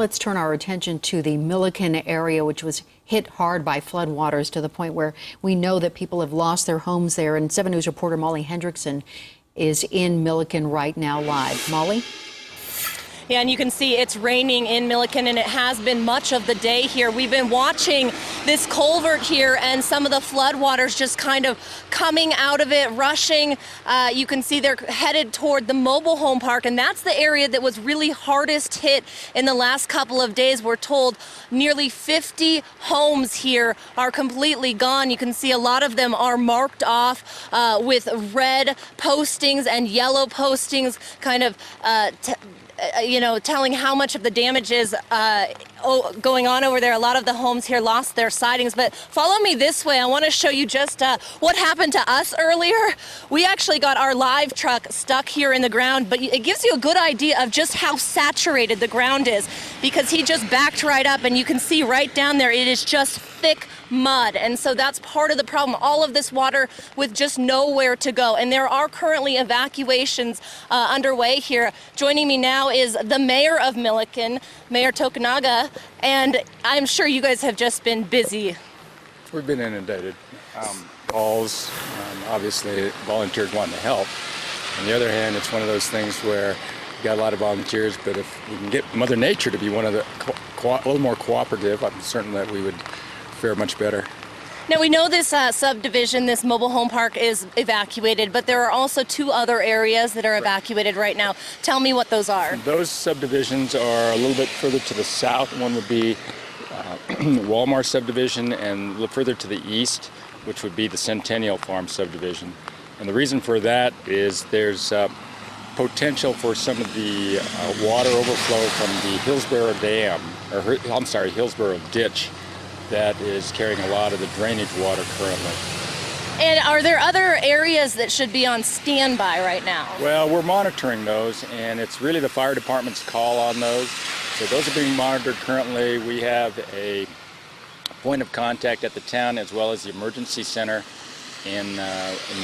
Let's turn our attention to the Milliken area, which was hit hard by floodwaters to the point where we know that people have lost their homes there. And 7 News reporter Molly Hendrickson is in Milliken right now live. Molly? Yeah, and you can see it's raining in Milliken, and it has been much of the day here. We've been watching this culvert here and some of the floodwaters just kind of coming out of it, rushing. You can see they're headed toward the mobile home park, and that's the area that was really hardest hit in the last couple of days. We're told nearly 50 homes here are completely gone. You can see a lot of them are marked off with red postings and yellow postings, kind of telling how much of the damage is going on over there. A lot of the homes here lost their sidings, but follow me this way. I want to show you just what happened to us earlier. We actually got our live truck stuck here in the ground, but it gives you a good idea of just how saturated the ground is, because he just backed right up, and you can see right down there, it is just thick mud. And so that's part of the problem, all of this water with just nowhere to go. And there are currently evacuations underway here. Joining me now is the mayor of Milliken, Mayor Tokunaga, and I'm sure you guys have just been busy. We've been inundated. Calls, obviously volunteers wanting to help. On the other hand, it's one of those things where you got a lot of volunteers, but if we can get Mother Nature to be one of the a little more cooperative, I'm certain that we would fare much better. Now, we know this subdivision, this mobile home park, is evacuated, but there are also 2 other areas that are evacuated right now. Tell me what those are. Those subdivisions are a little bit further to the south. One would be Walmart subdivision, and a little further to the east, which would be the Centennial Farm subdivision. And the reason for that is there's potential for some of the water overflow from the Hillsborough Dam, or I'm sorry, Hillsborough Ditch, that is carrying a lot of the drainage water currently. And are there other areas that should be on standby right now? Well, we're monitoring those, and it's really the fire department's call on those. So those are being monitored currently. We have a point of contact at the town as well as the emergency center in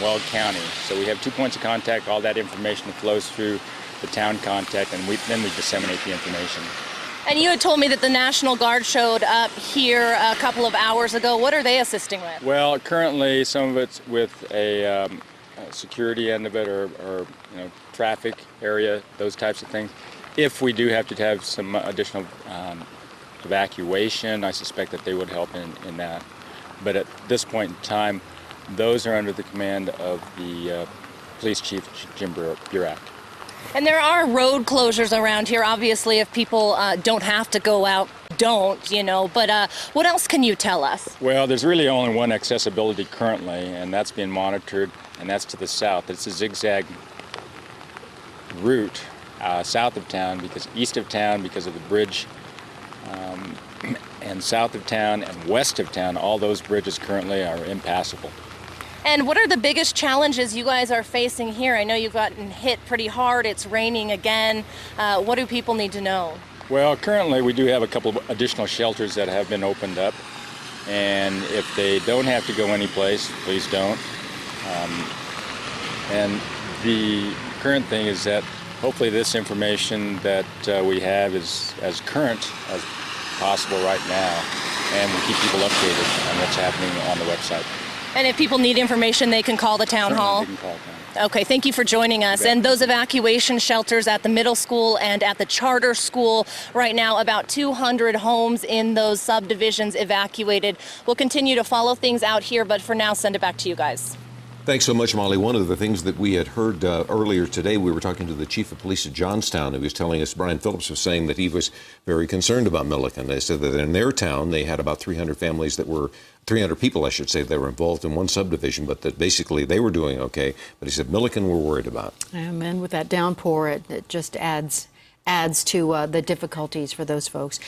Weld County. So we have 2 points of contact. All that information flows through the town contact, and then we disseminate the information. And you had told me that the National Guard showed up here a couple of hours ago. What are they assisting with? Well, currently some of it's with a security end of it, or traffic area, those types of things. If we do have to have some additional evacuation, I suspect that they would help in that. But at this point in time, those are under the command of the Police Chief, Jim Burak. And there are road closures around here. Obviously, if people don't have to go out, don't, but what else can you tell us? Well, there's really only one accessibility currently, and that's being monitored, and that's to the south. It's a zigzag route south of town, east of town because of the bridge, and south of town and west of town, all those bridges currently are impassable. And what are the biggest challenges you guys are facing here? I know you've gotten hit pretty hard. It's raining again. What do people need to know? Well, currently we do have a couple of additional shelters that have been opened up. And if they don't have to go anyplace, please don't. And the current thing is that hopefully this information that we have is as current as possible right now. And we'll keep people updated on what's happening on the website. And if people need information, they can call the town hall? They can call town. Okay, thank you for joining us. And those evacuation shelters at the middle school and at the charter school right now, about 200 homes in those subdivisions evacuated. We'll continue to follow things out here, but for now, send it back to you guys. Thanks so much, Molly. One of the things that we had heard earlier today, we were talking to the chief of police of Johnstown, who was telling us, Brian Phillips was saying that he was very concerned about Milliken. They said that in their town, they had about 300 families that were 300 people, I should say, that were involved in one subdivision, but that basically they were doing okay. But he said Milliken we're worried about. And with that downpour, it just adds to the difficulties for those folks.